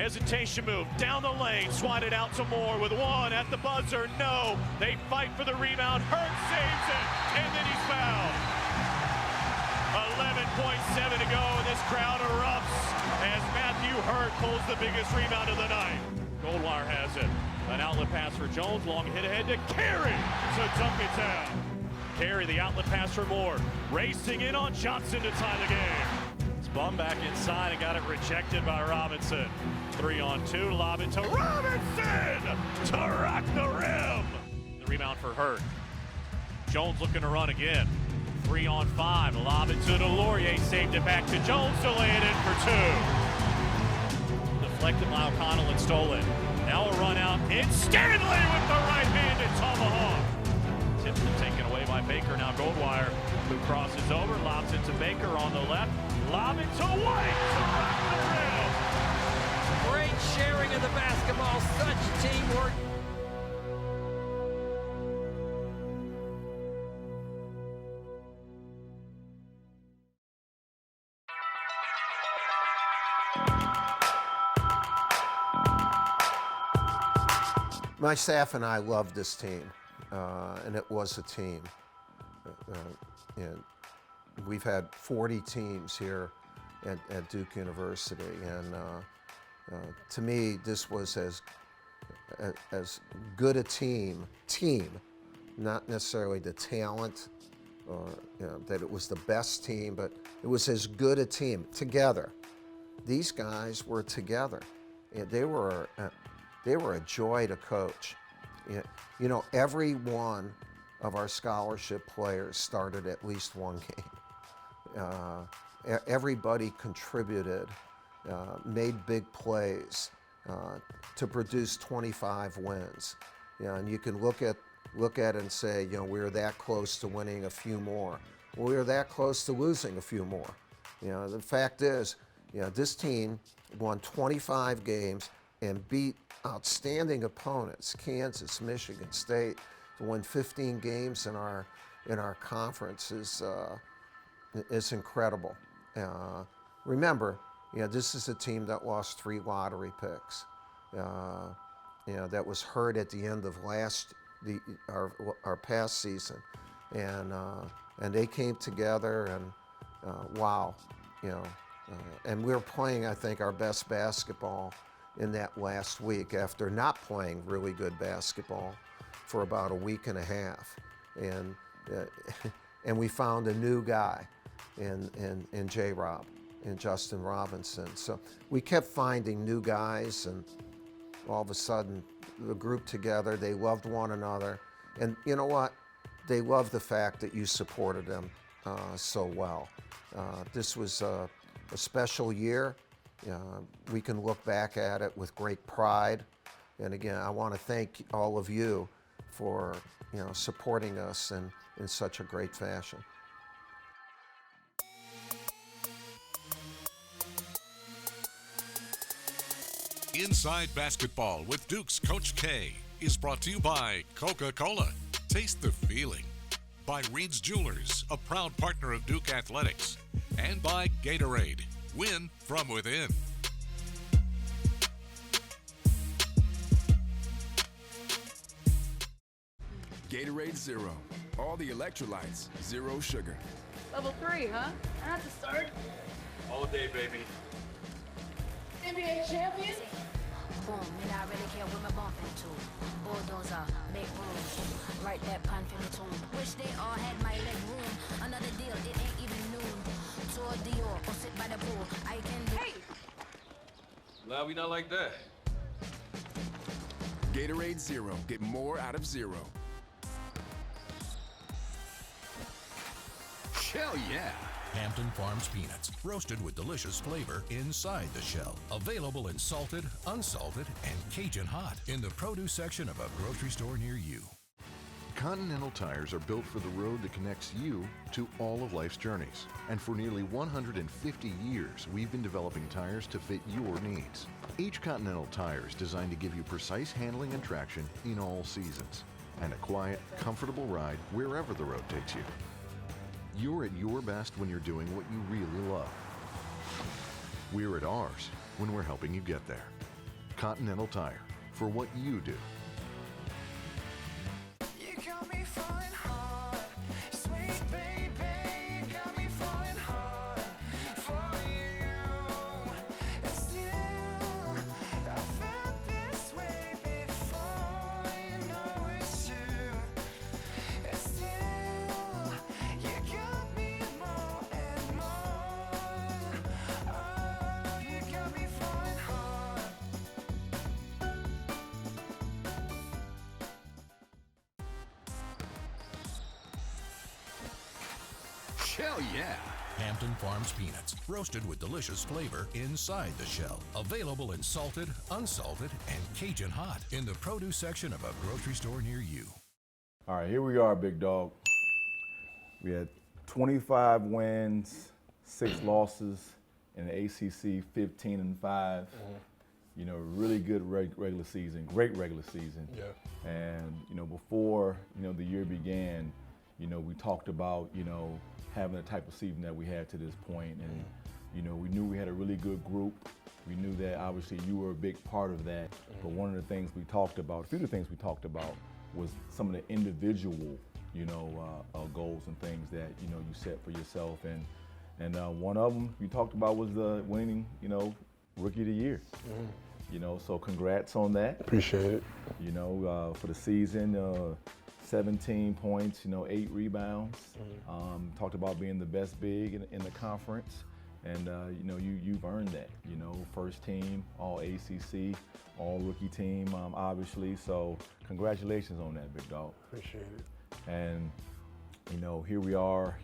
hesitation move, down the lane, swatted out to Moore with one at the buzzer, no. They fight for the rebound, Hurt saves it, and then he's fouled. 11.7 to go, and this crowd erupts as Matthew Hurt pulls the biggest rebound of the night. Goldwire has it. An outlet pass for Jones, long hit ahead to Carey to dunk it down. Carey, the outlet pass for Moore, racing in on Johnson to tie the game. Spun back inside and got it rejected by Robinson. 3-on-2, lob it to Robinson to rock the rim. The rebound for Hurt. Jones looking to run again. 3-on-5, lob it to DeLaurier, saved it back to Jones to lay it in for two. Deflected by O'Connell and stolen. Now a run out, it's Stanley with the right-handed tomahawk. Tipped and taken away by Baker, now Goldwire, who crosses over, lobs it to Baker on the left, lob it to White to rock the rim. Great sharing of the basketball, such teamwork. My staff and I loved this team, and it was a team. And we've had 40 teams here at Duke University, and to me, this was as good a team, not necessarily the talent, or that it was the best team, but it was as good a team together. These guys were together, and they were a joy to coach. You know, every one of our scholarship players started at least one game. Everybody contributed, made big plays to produce 25 wins. And you can look at it and say, we were that close to winning a few more. Well, we were that close to losing a few more. The fact is, this team won 25 games and beat outstanding opponents, Kansas, Michigan State, to win 15 games in our conference is incredible. Remember, this is a team that lost 3 lottery picks. That was hurt at the end of our past season, and they came together, and wow, and we were playing, I think, our best basketball in that last week after not playing really good basketball for about a week and a half. And we found a new guy in J-Rob, in Justin Robinson. So we kept finding new guys, and all of a sudden, the group together, they loved one another. And you know what? They loved the fact that you supported them so well. This was a special year. We can look back at it with great pride. And again, I want to thank all of you for supporting us in such a great fashion. Inside Basketball with Duke's Coach K is brought to you by Coca-Cola. Taste the feeling. By Reed's Jewelers, a proud partner of Duke Athletics. And by Gatorade. Win from within. Gatorade Zero. All the electrolytes, zero sugar. Level 3, huh? I have to start. All day, baby. NBA champion? Boom, me not really care what my bump into. Bulldozer, make room. Write that pan for me tune. Wish they all had my leg room. Another deal, it ain't even noon. Tour Dior, or sit by the pool. I can do. Hey! Glad we not like that. Gatorade Zero. Get more out of zero. Hell yeah! Hampton Farms peanuts, roasted with delicious flavor inside the shell. Available in salted, unsalted, and Cajun hot in the produce section of a grocery store near you. Continental tires are built for the road that connects you to all of life's journeys. And for nearly 150 years, we've been developing tires to fit your needs. Each Continental tire is designed to give you precise handling and traction in all seasons, and a quiet, comfortable ride wherever the road takes you. You're at your best when you're doing what you really love. We're at ours when we're helping you get there. Continental Tire for what you do. You got me falling hard, sweet baby, you got me falling hard for you. And still, I felt this way before, you know it's true. And still, you got me more and more. Oh, you got me falling hard. Hell yeah! Hampton Farms peanuts, roasted with delicious flavor inside the shell. Available in salted, unsalted, and Cajun hot in the produce section of a grocery store near you. All right, here we are, big dog. We had 25 wins, 6 losses, in the ACC 15-5. You know, really good regular season, great regular season. Yeah. And you know, before the year began, we talked about having the type of season that we had to this point, and we knew we had a really good group. We knew that obviously you were a big part of that. But one of the things we talked about, a few of the things we talked about, was some of the individual, goals and things that you set for yourself, and one of them you talked about was the winning, Rookie of the Year. So congrats on that. Appreciate it. For the season, 17 points, 8 rebounds. Talked about being the best big in the conference, and you've earned that. First team, all ACC, all rookie team, obviously. So congratulations on that, big dog. Appreciate it. And here we are.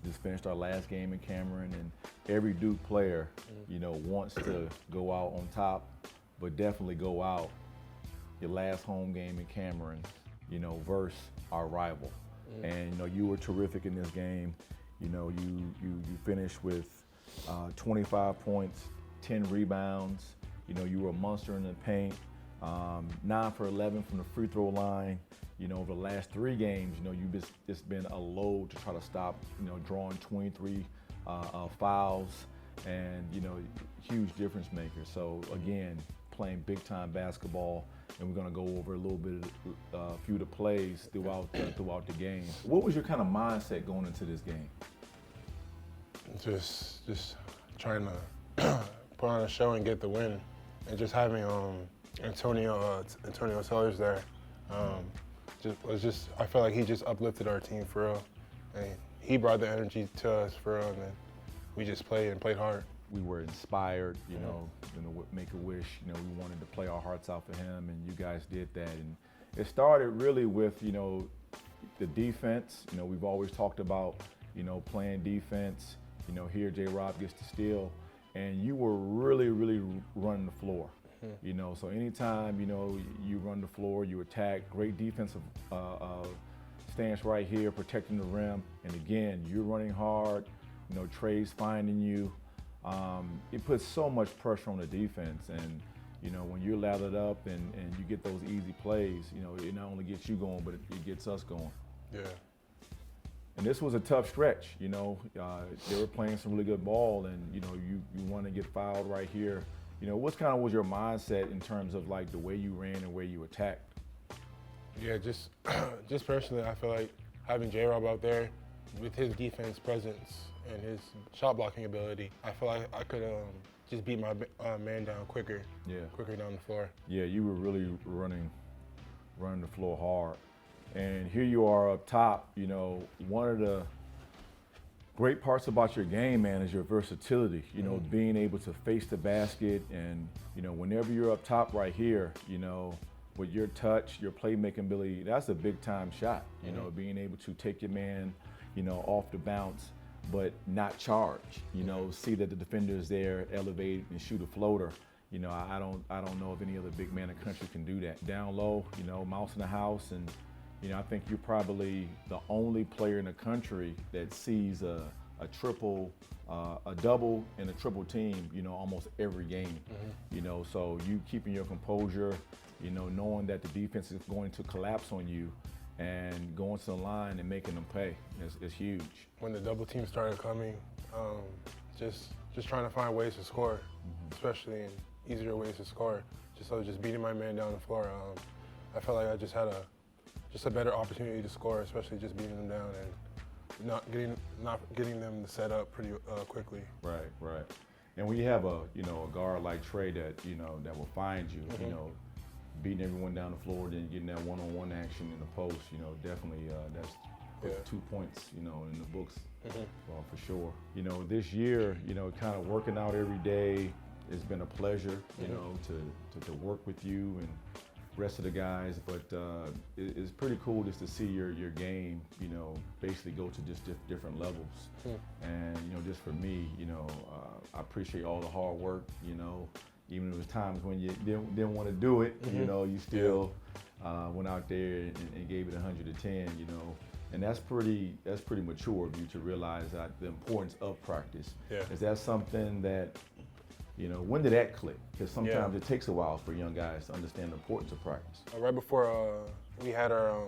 Just finished our last game in Cameron, and every Duke player, wants to go out on top, but definitely go out your last home game in Cameron, versus our rival. And you were terrific in this game. You finished with 25 points, 10 rebounds. You were a monster in the paint. 9 for 11 from the free throw line. Over the last 3 games, you've just been a load to try to stop, drawing 23 fouls, and huge difference maker. So again, playing big time basketball, and we're going to go over a little bit, a few of the plays throughout the game. What was your kind of mindset going into this game? Just trying to put on a show and get the win, and just having Antonio Sellers there. I felt like he just uplifted our team for real, and he brought the energy to us for real, and then we just played hard. We were inspired, Make-A-Wish, we wanted to play our hearts out for him, and you guys did that. And it started really with, the defense. We've always talked about, playing defense. Here J-Rob gets to steal, and you were really, really running the floor. So anytime, you run the floor, you attack, great defensive stance right here, protecting the rim. And again, you're running hard, Trey's finding you. It puts so much pressure on the defense. And, when you're lathered up and you get those easy plays, it not only gets you going, but it gets us going. Yeah. And this was a tough stretch, they were playing some really good ball, and, you want to get fouled right here. What kind of was your mindset in terms of like the way you ran and where you attacked? Yeah, just personally, I feel like having J-Rob out there with his defense presence and his shot blocking ability, I feel like I could just beat my man down quicker. Yeah. Quicker down the floor. Yeah, you were really running the floor hard. And here you are up top, one of the great parts about your game, man, is your versatility, being able to face the basket, and, whenever you're up top right here, with your touch, your playmaking ability, that's a big time shot, being able to take your man, off the bounce, but not charge, see that the defender is there, elevate and shoot a floater. I don't know if any other big man in the country can do that. Down low, mouse in the house, and I think you're probably the only player in the country that sees a triple, a double and a triple team, almost every game. So you keeping your composure, knowing that the defense is going to collapse on you, and going to the line and making them pay is huge. When the double team started coming, just trying to find ways to score, especially in easier ways to score, just beating my man down the floor. I felt like I just had a better opportunity to score, especially just beating them down and not getting them set up pretty quickly. Right. And when you have a guard like Trey that that will find you, beating everyone down the floor, then getting that one-on-one action in the post, definitely that's 2 points, in the books for sure. This year, kind of working out every day, it's been a pleasure, to work with you and rest of the guys, but it's pretty cool just to see your game, basically go to just different levels. And just for me, I appreciate all the hard work. Even if there was times when you didn't want to do it, you still went out there and gave it 110. And that's pretty mature of you to realize that the importance of practice. Yeah. Is that something that when did that click? Because sometimes it takes a while for young guys to understand the importance of practice. Right before we had our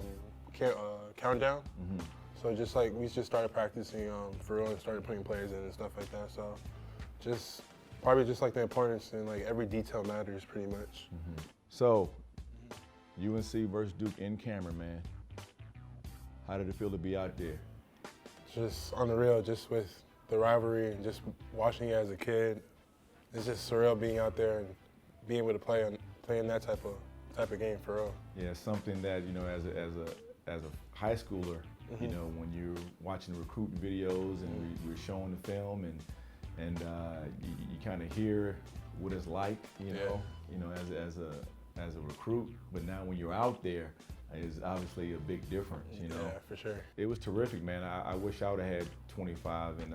countdown, so just like we just started practicing for real and started putting plays in and stuff like that. So probably just like the importance and like every detail matters pretty much. So UNC versus Duke in camera, man. How did it feel to be out there? Just on the real, just with the rivalry and just watching it as a kid. It's just surreal being out there and being able to play in that type of game for real. Yeah, something that as a high schooler, when you're watching recruiting videos and we're showing the film and you kind of hear what it's like, as a recruit. But now when you're out there, is obviously a big difference, Yeah, for sure. It was terrific, man. I wish I would have had 25 and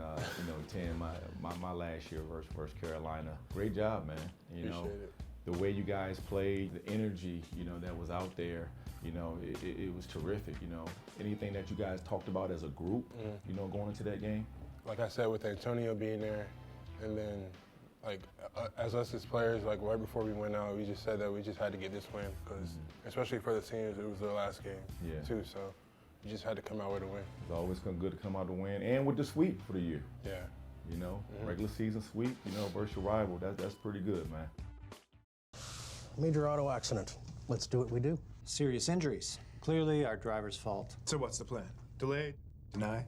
10 my last year versus Carolina. Great job, man. Appreciate it. The way you guys played, the energy, that was out there, it was terrific. Anything that you guys talked about as a group, going into that game? Like I said, with Antonio being there, and then like as us as players, like right before we went out, we just said that we just had to get this win because, especially for the seniors, it was their last game too. So we just had to come out with a win. It's always good to come out to win, and with the sweep for the year. Yeah. Regular season sweep, versus your rival. That's pretty good, man. Major auto accident. Let's do what we do. Serious injuries. Clearly our driver's fault. So what's the plan? Delay? Deny?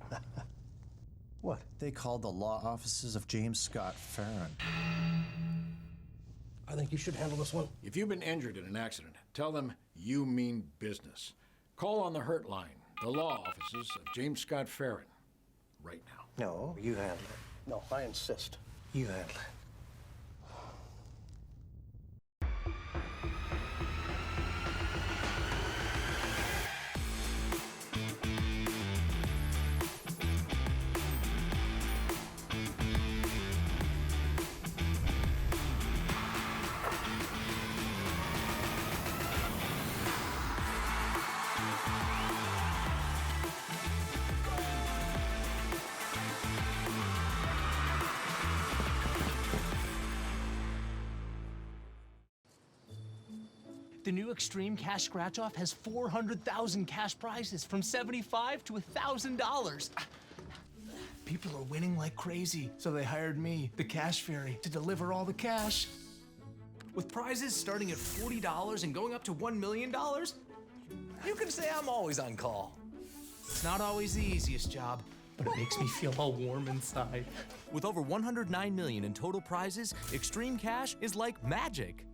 What? They called the law offices of James Scott Farron. I think you should handle this one. If you've been injured in an accident, tell them you mean business. Call on the Hurt Line, the law offices of James Scott Farron, right now. No, you handle it. No, I insist. You handle it. The new Extreme Cash Scratch-Off has 400,000 cash prizes from $75 to $1,000. People are winning like crazy, so they hired me, the Cash Fairy, to deliver all the cash. With prizes starting at $40 and going up to $1 million, you can say I'm always on call. It's not always the easiest job, but it makes me feel all warm inside. With over $109 million in total prizes, Extreme Cash is like magic.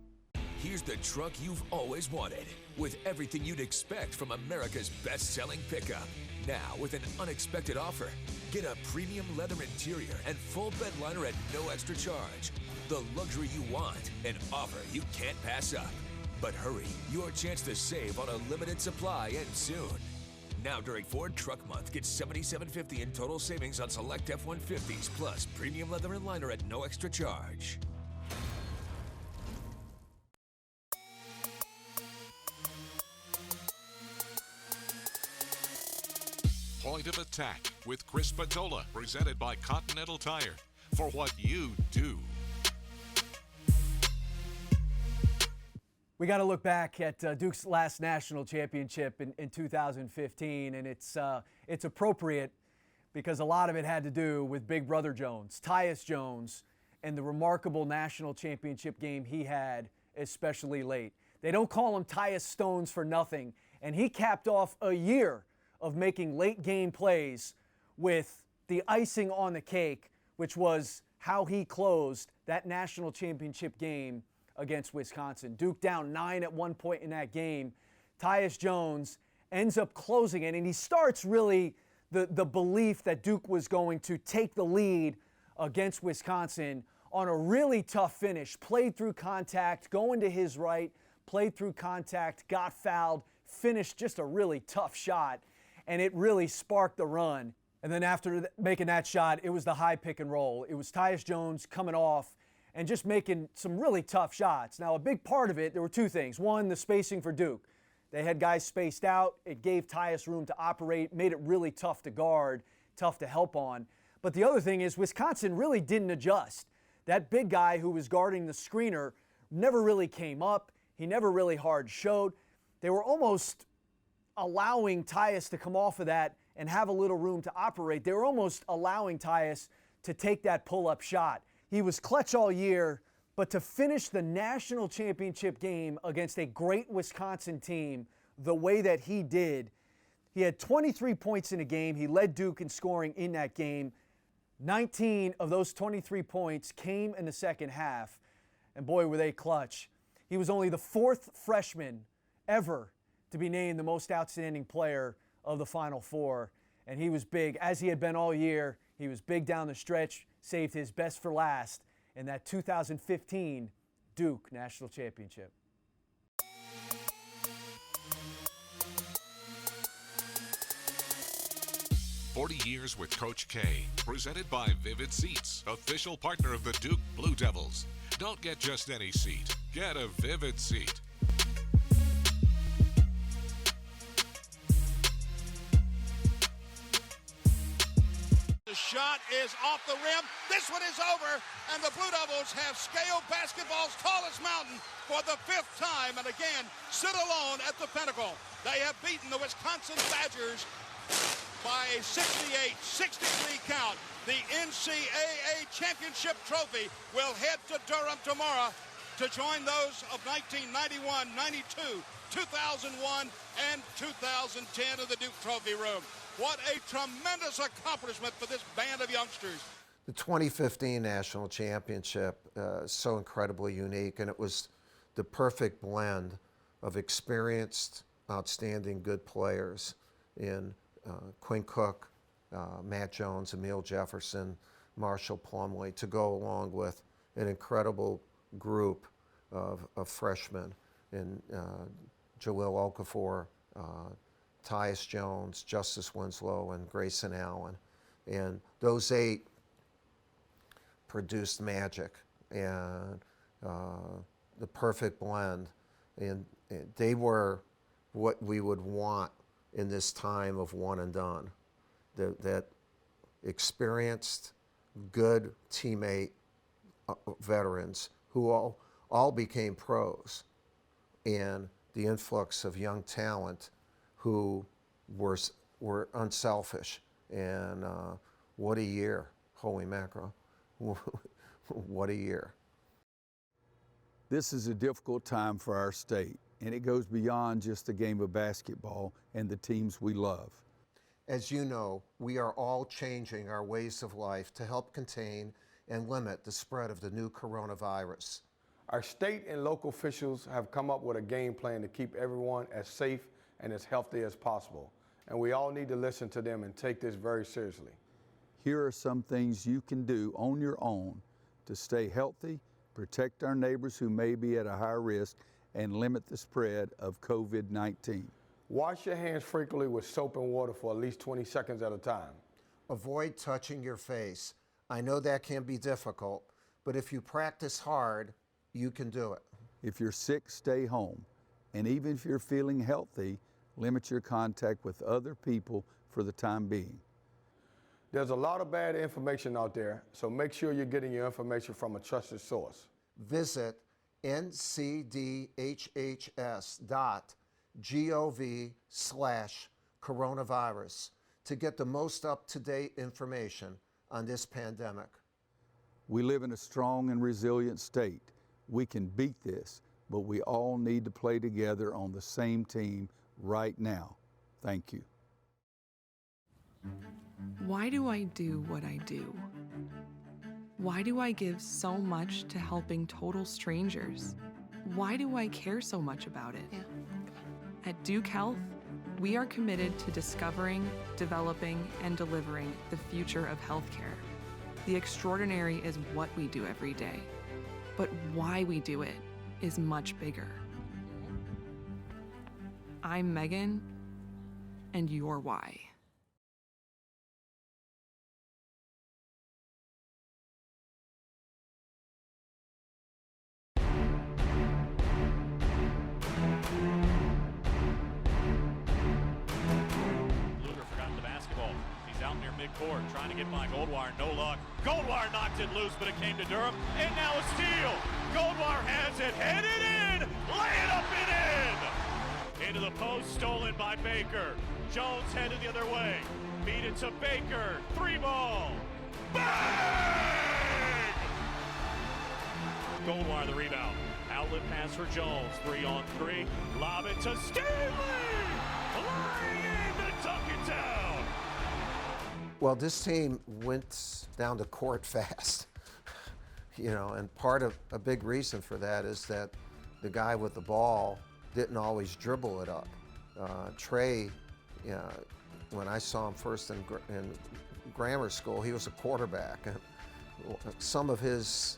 Here's the truck you've always wanted, with everything you'd expect from America's best-selling pickup. Now, with an unexpected offer, get a premium leather interior and full bed liner at no extra charge. The luxury you want, an offer you can't pass up. But hurry, your chance to save on a limited supply ends soon. Now during Ford Truck Month, get $77.50 in total savings on select F-150s, plus premium leather and liner at no extra charge. Point of Attack with Chris Patola, presented by Continental Tire. For what you do. We got to look back at Duke's last national championship in 2015, and it's appropriate because a lot of it had to do with Big Brother Jones, Tyus Jones, and the remarkable national championship game he had especially late. They don't call him Tyus Stones for nothing, and he capped off a year of making late game plays with the icing on the cake, which was how he closed that national championship game against Wisconsin. Duke down 9 at one point in that game. Tyus Jones ends up closing it, and he starts really the belief that Duke was going to take the lead against Wisconsin on a really tough finish. Played through contact, going to his right, played through contact, got fouled, finished just a really tough shot, and it really sparked the run. And then after making that shot, it was the high pick and roll. It was Tyus Jones coming off and just making some really tough shots. Now, a big part of it, there were two things. One, the spacing for Duke. They had guys spaced out. It gave Tyus room to operate, made it really tough to guard, tough to help on. But the other thing is Wisconsin really didn't adjust. That big guy who was guarding the screener never really came up. He never really hard showed. They were almost allowing Tyus to come off of that and have a little room to operate. They were almost allowing Tyus to take that pull-up shot. He was clutch all year, but to finish the national championship game against a great Wisconsin team the way that he did, he had 23 points in a game. He led Duke in scoring in that game. 19 of those 23 points came in the second half, and boy, were they clutch. He was only the fourth freshman ever to be named the most outstanding player of the Final Four, and he was big, as he had been all year. He was big down the stretch, saved his best for last in that 2015 Duke National Championship. "40 Years with Coach K", presented by Vivid Seats, official partner of the Duke Blue Devils. Don't get just any seat, get a Vivid seat. The shot is off the rim. This one is over, and the Blue Devils have scaled basketball's tallest mountain for the 5th time, and again, sit alone at the pinnacle. They have beaten the Wisconsin Badgers by a 68-63 count. The NCAA championship trophy will head to Durham tomorrow to join those of 1991, 92, 2001, and 2010 in the Duke Trophy Room. What a tremendous accomplishment for this band of youngsters. The 2015 National Championship is so incredibly unique, and it was the perfect blend of experienced, outstanding, good players in Quinn Cook, Matt Jones, Emil Jefferson, Marshall Plumlee, to go along with an incredible group of freshmen in Jahlil Okafor, Tyus Jones, Justice Winslow, and Grayson Allen. And those 8 produced magic and the perfect blend. And they were what we would want in this time of one and done. That experienced, good teammate veterans who all became pros, and the influx of young talent who were unselfish. And what a year, holy mackerel. What a year. This is a difficult time for our state, and it goes beyond just the game of basketball and the teams we love. As you know, we are all changing our ways of life to help contain and limit the spread of the new coronavirus. Our state and local officials have come up with a game plan to keep everyone as safe and as healthy as possible. And we all need to listen to them and take this very seriously. Here are some things you can do on your own to stay healthy, protect our neighbors who may be at a higher risk, and limit the spread of COVID-19. Wash your hands frequently with soap and water for at least 20 seconds at a time. Avoid touching your face. I know that can be difficult, but if you practice hard, you can do it. If you're sick, stay home. And even if you're feeling healthy, limit your contact with other people for the time being. There's a lot of bad information out there, so make sure you're getting your information from a trusted source. Visit ncdhhs.gov/coronavirus to get the most up-to-date information on this pandemic. We live in a strong and resilient state. We can beat this but we all need to play together on the same team right now. Thank you. Why do I do what I do? Why do I give so much to helping total strangers? Why do I care so much about it? At Duke Health, we are committed to discovering, developing, and delivering the future of healthcare. The extraordinary is what we do every day, but why we do it is much bigger. I'm Megan, and you're why. Out near midcourt, trying to get by Goldwire, no luck. Goldwire knocked it loose, but it came to Durham, and now a steal. Goldwire has it, headed in, lay it up and in. Into the post, stolen by Baker. Jones headed the other way, beat it to Baker, 3-ball. Bang! Goldwire the rebound. Outlet pass for Jones, 3-on-3. Lob it to Stanley! Flying in to tuck it down. Well, this team went down the court fast, you know, and part of a big reason for that is that the guy with the ball didn't always dribble it up. Trey, when I saw him first in grammar school, he was a quarterback, and some of his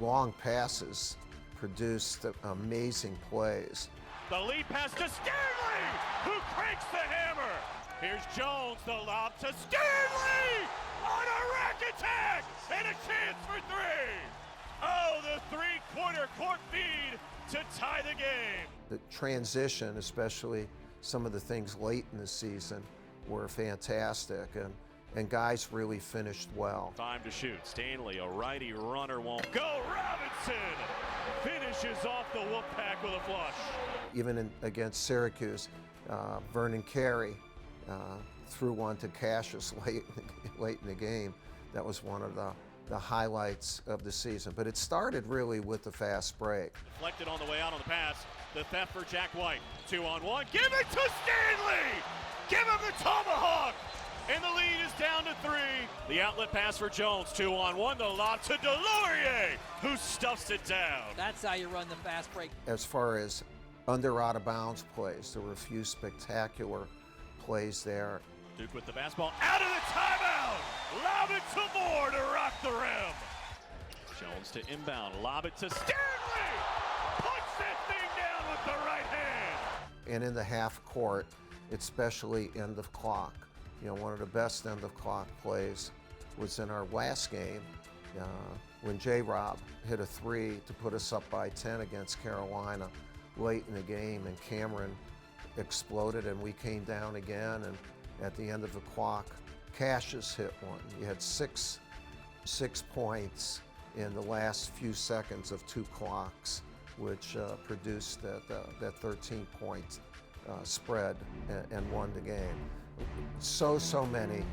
long passes produced amazing plays. The lead pass to Stanley, who cranks the hammer. Here's Jones, the lob to Stanley on a rack attack and a chance for three. Oh, the three-quarter court feed to tie the game. The transition, especially some of the things late in the season, were fantastic, and guys really finished well. Time to shoot. Stanley, a righty runner, won't go. Robinson finishes off the Wolfpack with a flush. Even against Syracuse, Vernon Carey threw one to Cassius late in the game. That was one of the highlights of the season. But it started really with the fast break. Deflected on the way out on the pass. The theft for Jack White. 2-on-1. Give it to Stanley! Give him the tomahawk! And the lead is down to 3. The outlet pass for Jones. 2-on-1. The lob to Delorier, who stuffs it down. That's how you run the fast break. As far as under out of bounds plays, there were a few spectacular plays there. Duke with the basketball out of the timeout. Lob it to Moore to rock the rim. Jones to inbound. Lob it to Stanley. Puts that thing down with the right hand. And in the half court, especially end of clock. You know, one of the best end of clock plays was in our last game when J-Rob hit a 3 to put us up by 10 against Carolina late in the game, and Cameron exploded and we came down again, and at the end of the clock, Cassius hit one. You had six points in the last few seconds of 2 clocks, which produced that 13-point spread and won the game. So many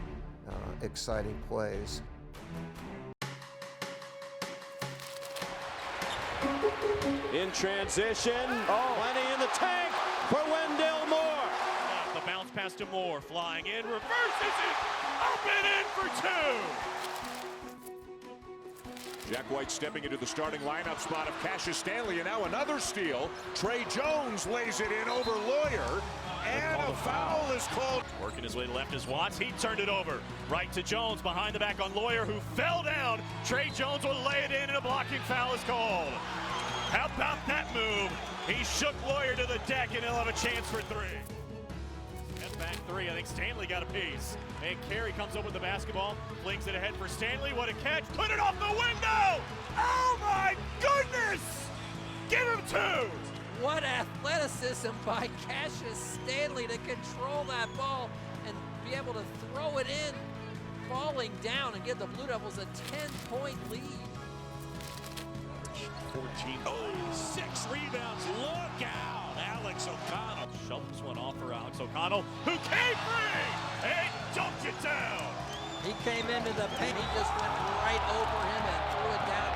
exciting plays. In transition, plenty in the tank for Wendell Moore. The bounce pass to Moore, flying in, reverses it, up and in for 2. Jack White stepping into the starting lineup spot of Cassius Stanley, and now another steal. Trey Jones lays it in over Lawyer, and a foul is called. Working his way left is Watts. He turned it over. Right to Jones, behind the back on Lawyer, who fell down. Trey Jones will lay it in, and a blocking foul is called. How about that move? He shook Lawyer to the deck, and he'll have a chance for 3. And back 3. I think Stanley got a piece. And Carey comes up with the basketball, flings it ahead for Stanley. What a catch. Put it off the window. Oh, my goodness. Give him 2. What athleticism by Cassius Stanley to control that ball and be able to throw it in, falling down, and give the Blue Devils a 10-point lead. 14. Oh, 6 rebounds. Look out. Alex O'Connell shovels one off for Alex O'Connell, who came free and dunked it down. He came into the paint. He just went right over him and threw it down.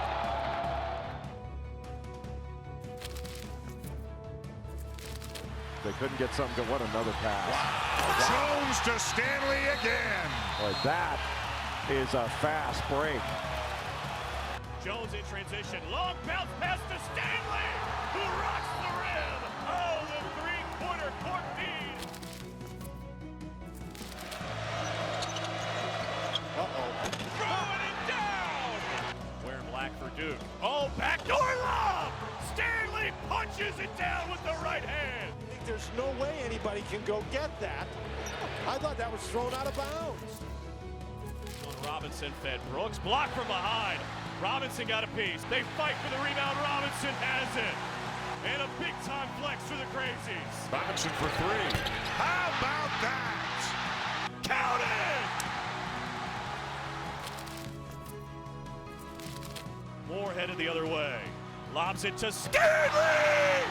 They couldn't get something to what another pass. Wow. Jones to Stanley again. Boy, that is a fast break. Jones in transition. Long bounce pass to Stanley, who rocks the rim. Oh, the three-quarter court feed. Throwing it down. Wearing black for Duke. Oh, backdoor lob. Stanley punches it down with the right hand. There's no way anybody can go get that. I thought that was thrown out of bounds. Robinson fed Brooks. Blocked from behind. Robinson got a piece. They fight for the rebound. Robinson has it. And a big-time flex for the Crazies. Robinson for three. How about that? Count it! Moore headed the other way. Lobs it to Stanley!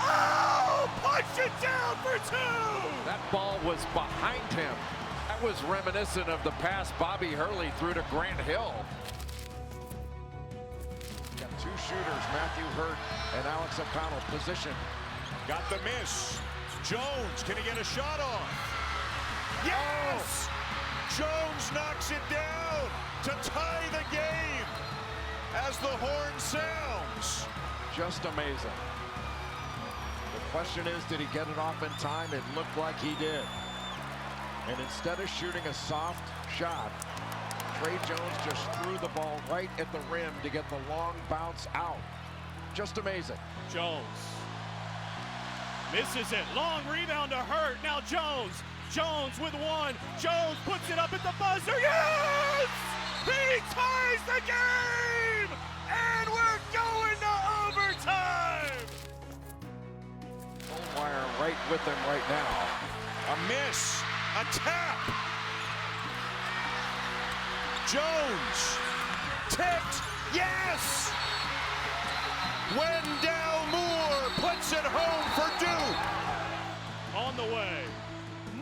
Oh! Punch it down for two! That ball was behind him. That was reminiscent of the pass Bobby Hurley threw to Grant Hill. Got two shooters, Matthew Hurt and Alex O'Connell, position. Got the miss. Jones, can he get a shot on? Yes! Jones knocks it down to tie the game as the horn sounds. Just amazing. The question is, did he get it off in time? It looked like he did. And instead of shooting a soft shot, Trey Jones just threw the ball right at the rim to get the long bounce out. Just amazing. Jones misses it. Long rebound to Hurt. Now Jones. Jones with one. Jones puts it up at the buzzer. Yes! He ties the game! And we're going to overtime! Goldwire right with him right now. A miss. A tap. Jones. Tipped. Yes! Wendell Moore puts it home for Duke. On the way.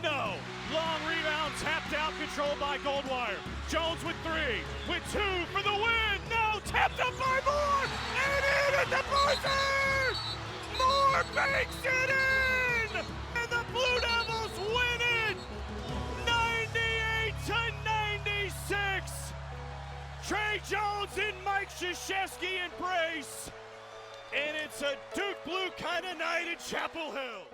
No. Long rebound tapped out, controlled by Goldwire. Jones with three. With two for the win. No. Tapped up by Moore. And in at the buzzer. Moore banks it in. And the Blue Devils win it. 98-96. Trey Jones and Mike Krzyzewski embrace. And it's a Duke Blue kind of night at Chapel Hill.